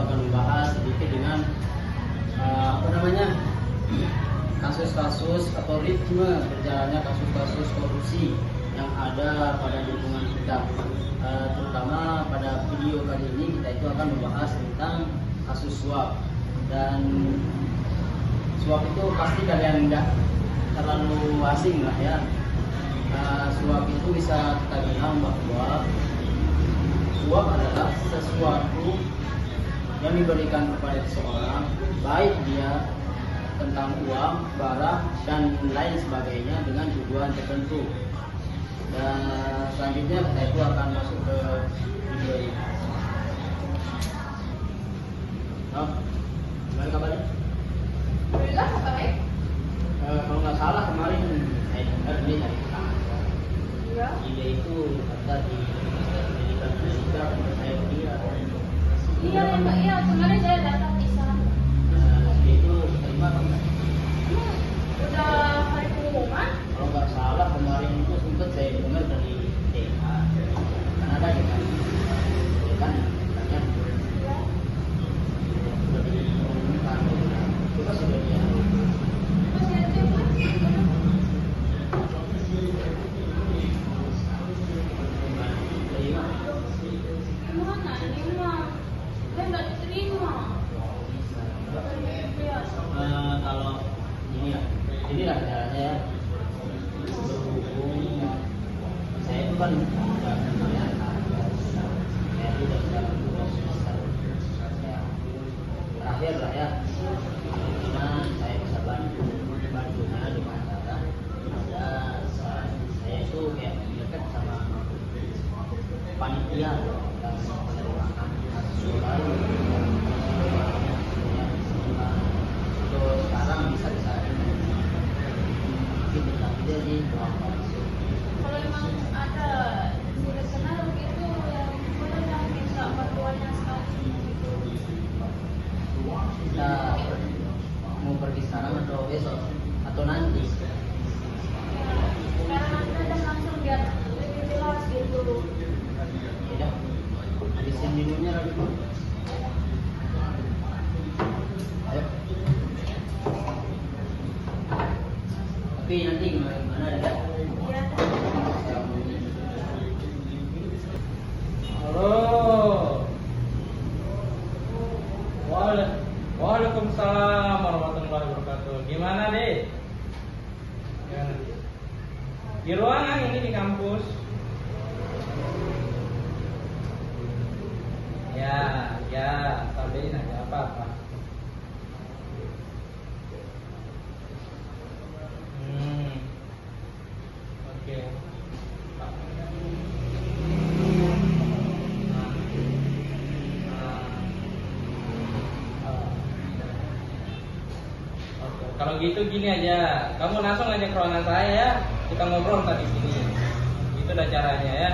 akan membahas sedikit dengan kasus-kasus atau ritme berjalannya kasus-kasus korupsi yang ada pada lingkungan kita. Terutama pada video kali ini kita itu akan membahas tentang kasus suap. Dan suap itu pasti kalian nggak terlalu asing lah ya. Suap itu bisa kita bilang bahwa suap adalah sesuatu yang diberikan kepada seseorang, baik dia tentang uang, barang, dan lain sebagainya dengan tujuan tertentu. Dan selanjutnya kita itu akan masuk ke video ini. Gimana kabarnya? Alhamdulillah, kabar baik. Kalau nggak salah kemarin saya dengar dia dari Kanada. Iya. Dia itu kata di pendidikan untuk saya dia. Iya, Pak. Iya, kemarin saya datang di sana. Dia itu terima apa enggak? Udah hari pengumuman. Kalau nggak salah kemarin itu sempat saya dengar dari DH Kanada ya kan? Ya kan? Katanya Iya. sudah diumumkan. Kita sudah dia. Terus ya itu Pak. Terima. Gimana ini mah? Saya nggak diterima. Iya. Kalau ini ya, inilah caranya ya. Berhubung saya itu kan udah lumayan, saya itu udah dua semester terakhir lah ya. Dimana saya bisa bantunya dengan cara ada saya itu kayak dekat sama panitia dan penerimaan mahasiswa baru. Untuk sekarang bisa mungkin kita di Kalau emang ada sudah kenal begitu yang boleh yang bisa bantuannya sekali. kita mau pergi sekarang atau besok atau nanti. Sekarang aja langsung biar lebih jelas gitu. Ya, habisin minumnya lagi. Ayo. Tapi nanti gimana ya? Iya. Halo. Waalaikumsalam warahmatullahi wabarakatuh. Gimana, Dek? Ya. Di ruangan ini di kampus. Ya, sampein aja apa-apa. Oke. Kalau gitu gini aja, kamu langsung aja ke ruangan saya ya. Kita ngobrol tadi sini. Itu udah caranya ya.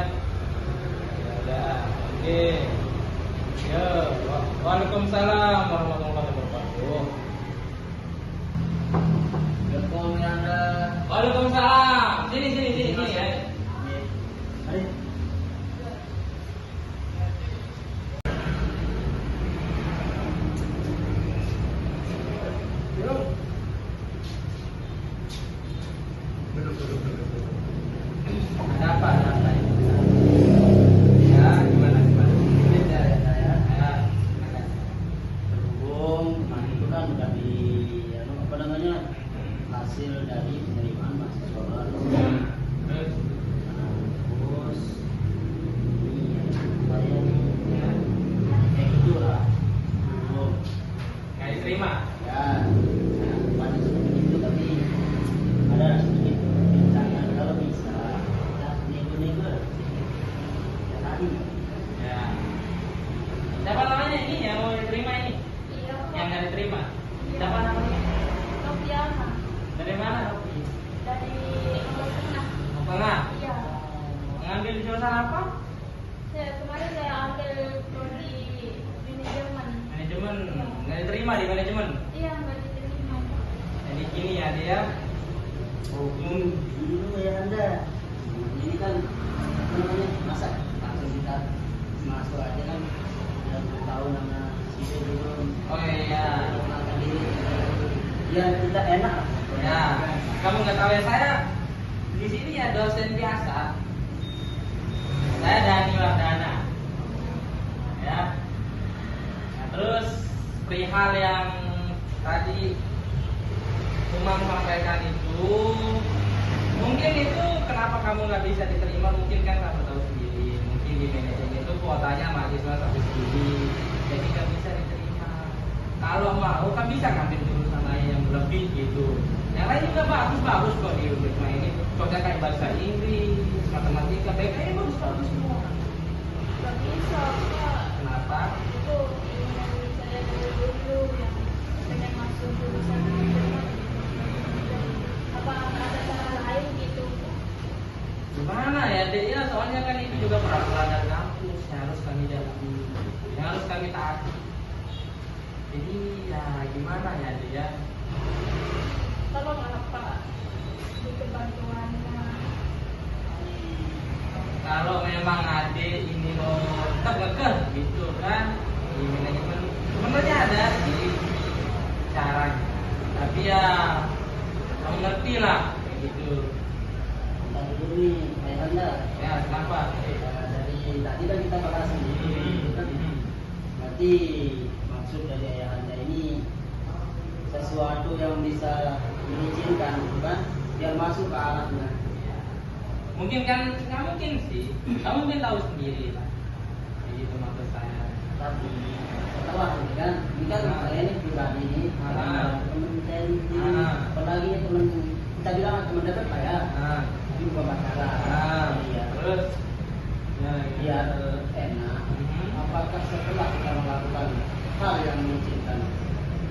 Ya udah. Oke. Yo, waalaikumsalam warahmatullahi wabarakatuh. Assalamualaikum Miranda. Waalaikumsalam. Sini ya. Mari. Ada apa? Ya, gimana? Ini saya. Ya. Berhubung kemarin itu kan udah di hasil dari penerimaan mahasiswa baru. Terus? Terus saya kayak gitu lah. Belum Nggak diterima? ya, pada seperti itu, tapi ada sedikit rencana kalau bisa ya nego-nego ya tadi. Ya. Siapa namanya ini yang mau diterima ini? Iya. Yang nggak diterima? Siapa namanya? Noviana Dari mana? Robi? dari Lombok Tengah. Tengah. Iya. Ngambil jurusan apa? Kemarin saya ambil prodi manajemen. Manajemen. Nggak diterima di manajemen. Iya, nggak diterima. Jadi gini ya dia. Oh, dulu ya Anda. Ini kan apa namanya? Masa langsung kita masuk aja kan, udah tahu nama bisa dulu Oh iya. mengenalkan diri biar kita enak. Ya, kamu nggak tahu ya, saya di sini ya dosen biasa. Saya Dani Wardana. Ya. Nah, terus perihal yang tadi Umam sampaikan itu, mungkin itu kenapa kamu nggak bisa diterima? Mungkin kan kamu tahu sendiri. Mungkin di manajemen itu kuotanya mahasiswa sampai segini, jadi nggak bisa diterima. Kalau mau kan bisa ngambil jurusan lain yang lebih gitu. Yang lain juga bagus kok di Unprisma ini. Contohnya kayak bahasa Inggris, matematika, BKI bagus semua. Gak bisa, Pak. Kenapa? Itu keinginan saya dari dulu yang pengen masuk jurusan itu. Apa ada cara lain gitu? Gimana ya, Dek? Ya, soalnya kan itu juga peraturan dari kampus yang harus kami jalani, yang harus kami taati. Jadi ya gimana ya, Dek ya? Tolong apa butuh bantuannya? Kalau memang adik ini mau tetap kekeh gitu kan di manajemen, sebenarnya ada sih caranya, tapi ya kamu ngerti lah kayak gitu. Bentar dulu nih Ayah Anda. Ya kenapa? Dari tadi kan kita bahas sendiri gitu kan. Berarti maksud dari Ayah Anda ini sesuatu yang bisa mengizinkan bukan biar masuk ke arahnya. Mungkin kan nggak mungkin sih, kamu mungkin tahu sendiri lah. Kayak gitu maksud saya. Tapi setelah ini kan saya ini pribadi ini teman saya ini apalagi ini teman kita bilang teman dekat lah ya. Ini bukan masalah. Iya. Terus ya, Biar enak. Apakah setelah kita melakukan hal yang mengizinkan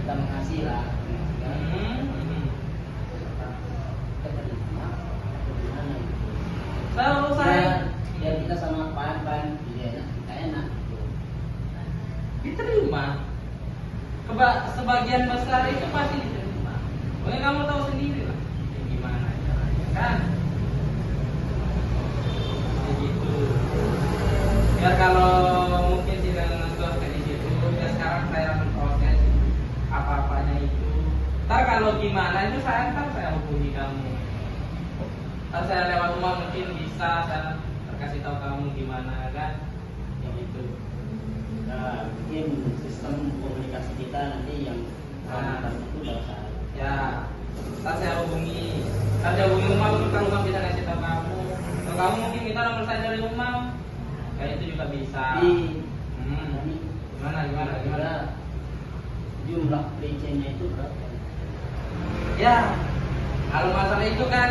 kita mengasihi lah, kan? Kita terima atau gimana? Selalu saya Biar kita sama pan dia kita enak. diterima. Sebagian besar itu pasti diterima. Pokoknya kamu tahu sendiri lah ya, gimana caranya kan. Begitu. Biar kalau mungkin tidak ngetor di situ, ya sekarang saya memproses apa-apanya itu. Ntar kalau gimana itu saya hubungi kamu. Ntar saya lewat rumah mungkin bisa saya kasih tahu kamu gimana kan. Kayak gitu. Nah, mungkin sistem komunikasi kita nanti yang itu udah saya. Ya, ntar saya hubungi rumah mungkin kalau rumah bisa ngasih tahu kamu. Kalau kamu mungkin minta nomor saya dari rumah, kayak itu juga bisa. Ini Gimana? jumlah PC-nya itu berapa? Ya, kalau masalah itu kan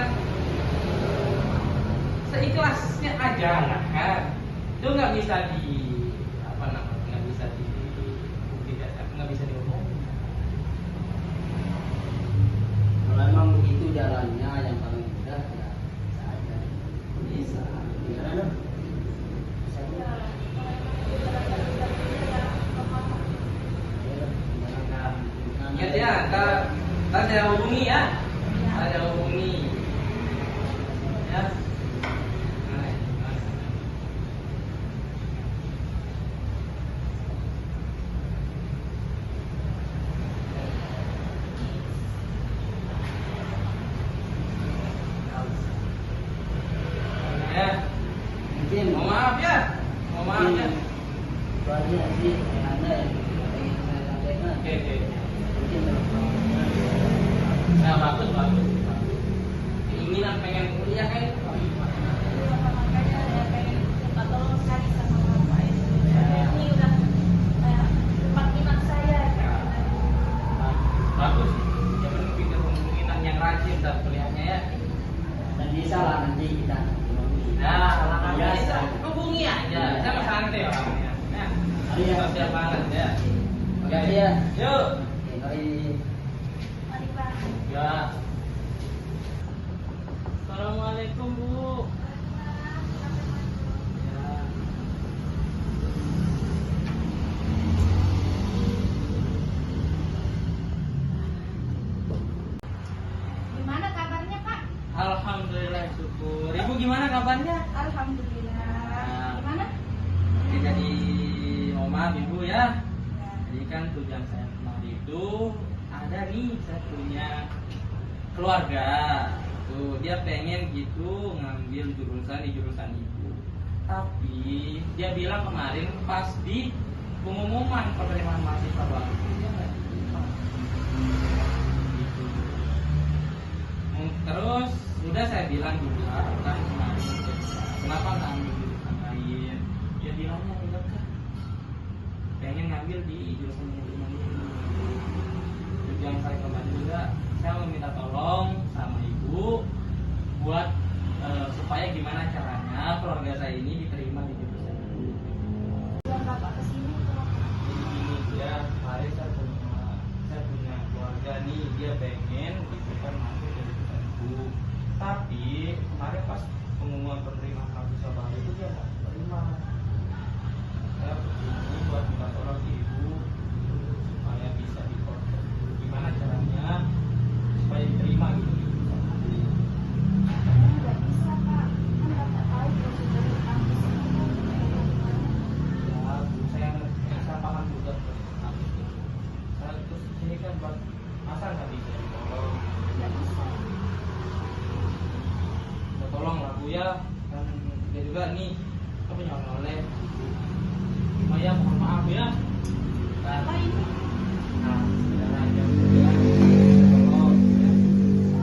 seikhlasnya aja lah kan. Itu nggak bisa nggak bisa dipublikasikan, nggak bisa diomongin. Kalau memang begitu jalannya yang paling mudah ya bisa aja. Bisa. Gimana? Bisa aja. Ya, Ingat ya, ntar saya hubungi ya. Saya hubungi. Ya. Ya. Mungkin Mohon maaf ya. itu aja sih yang Anda yang ingin saya sampaikan. Oke. Mungkin Nah, bagus. Keinginan pengen kuliah kan itu. makanya saya pengen minta tolong sekali sama Bapak itu. Ini udah tempat minat saya. Bagus. Ya benar pikir kemungkinan yang rajin dan kuliahnya ya. dan bisa lah nanti kita Nah, ya, bisa hubungi aja. Saya mah santai orangnya. Nah, Iya. siap banget ya. Oke ya. Yuk. Oke, mari. Mari Pak. Ya. Assalamualaikum Bu. Ya. Gimana kabarnya Pak? Alhamdulillah syukur. Ibu gimana kabarnya? Alhamdulillah. Gimana? Jadi jadi oma ibu ya. Jadi Jadi kan tujuan saya kemarin itu ada nih, saya punya keluarga tuh, dia pengen gitu ngambil jurusan di jurusan itu, tapi dia bilang kemarin pas di pengumuman penerimaan mahasiswa baru dia nggak diterima gitu. Terus udah saya bilang juga kan kemarin, kenapa nggak ambil jurusan lain? Dia bilangnya enggak kan, pengen ngambil di jurusan manajemen ini. Tujuan saya kemarin juga, saya meminta tolong sama ibu buat supaya gimana caranya keluarga saya ini diterima di jurusan ini. Yang bapak kesini Jadi gini dia, kemarin saya punya keluarga nih, dia pengen gitu kan masuk ke jurusan itu, tapi kemarin pas pengumuman penerimaan mahasiswa baru itu dia nggak terima. Saya begini buat minta tolong ibu supaya bisa diproses gimana caranya supaya diterima gitu di jurusan ini. nggak bisa kak, kan bapak tahu prosedur di kampus ini kan kayak gimana. Ya, Bu, saya paham juga kampus itu. Saya terus ini kan buat masa nggak bisa ditolong. Nggak bisa. Ya, tolong lah Bu ya, kan dia juga nih kita punya oleh. Maya mohon maaf ya. Kan, Apa ini? nah, sudah aja Bu ya. Tolong ya.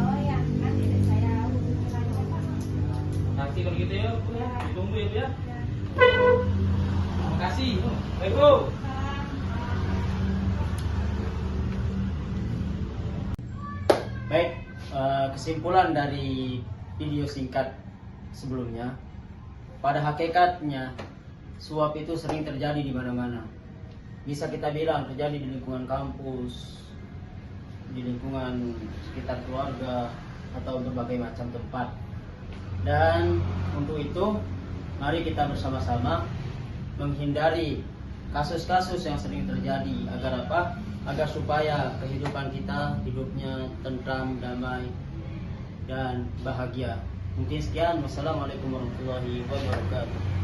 Oh ya, kan tidak saya hubungi lagi ya pak. Terima kasih kalau gitu ya Bu ya. Ditunggu ya Bu ya. Ya. Terima kasih. Baik Bu. Baik, kesimpulan dari video singkat sebelumnya, pada hakikatnya suap itu sering terjadi di mana-mana. Bisa kita bilang terjadi di lingkungan kampus, di lingkungan sekitar keluarga, atau berbagai macam tempat. Dan untuk itu, mari kita bersama-sama menghindari kasus-kasus yang sering terjadi. Agar apa? Agar supaya kehidupan kita hidupnya tentram, damai, dan bahagia. Mungkin sekian. Wassalamualaikum warahmatullahi wabarakatuh.